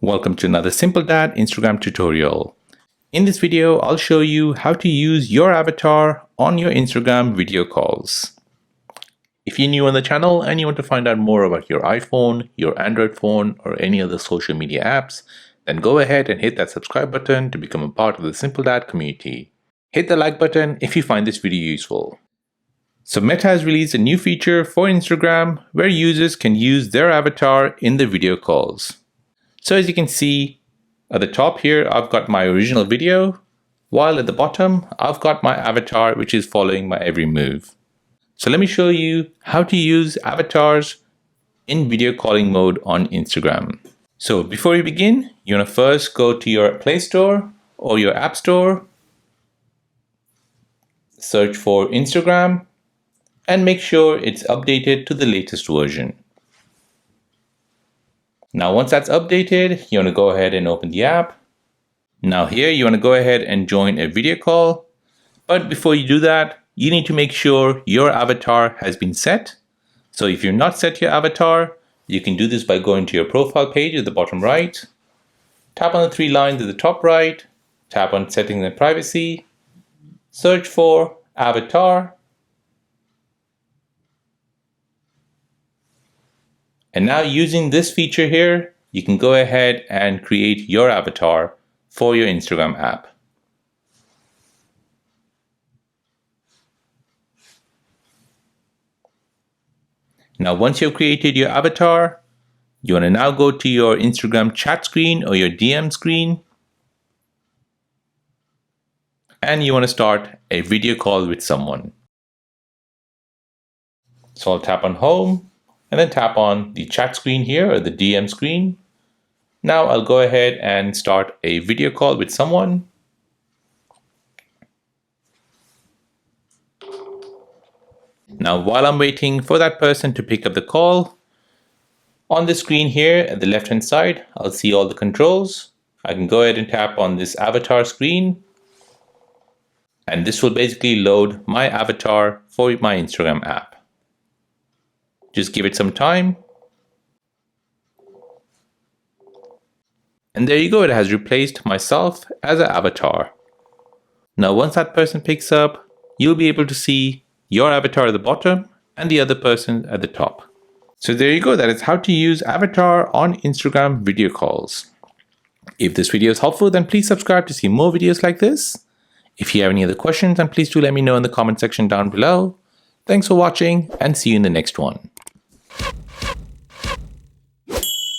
Welcome to another Simple Dad Instagram tutorial. In this video, I'll show you how to use your avatar on your Instagram video calls. If you're new on the channel and you want to find out more about your iPhone, your Android phone, or any other social media apps, then go ahead and hit that subscribe button to become a part of the Simple Dad community. Hit the like button if you find this video useful. So Meta has released a new feature for Instagram where users can use their avatar in the video calls. So as you can see at the top here, I've got my original video, while at the bottom, I've got my avatar which is following my every move. So let me show you how to use avatars in video calling mode on Instagram. So before you begin, you want to first go to your Play Store or your App Store, search for Instagram, and make sure it's updated to the latest version. Now once that's updated, you want to go ahead and open the app. Now here you want to go ahead and join a video call. But before you do that, you need to make sure your avatar has been set. So if you're not set your avatar, you can do this by going to your profile page at the bottom right. Tap on the three lines at the top right. Tap on settings and privacy. Search for avatar. And now using this feature here, you can go ahead and create your avatar for your Instagram app. Now once you've created your avatar, you want to now go to your Instagram chat screen or your DM screen. And you want to start a video call with someone. So I'll tap on home. And then tap on the chat screen here or the DM screen. Now I'll go ahead and start a video call with someone. Now while I'm waiting for that person to pick up the call, on the screen here at the left hand side, I'll see all the controls. I can go ahead and tap on this avatar screen. And this will basically load my avatar for my Instagram app. Just give it some time. And there you go, it has replaced myself as an avatar. Now once that person picks up, you'll be able to see your avatar at the bottom and the other person at the top. So there you go, that is how to use avatar on Instagram video calls. If this video is helpful, then please subscribe to see more videos like this. If you have any other questions, then please do let me know in the comment section down below. Thanks for watching and see you in the next one.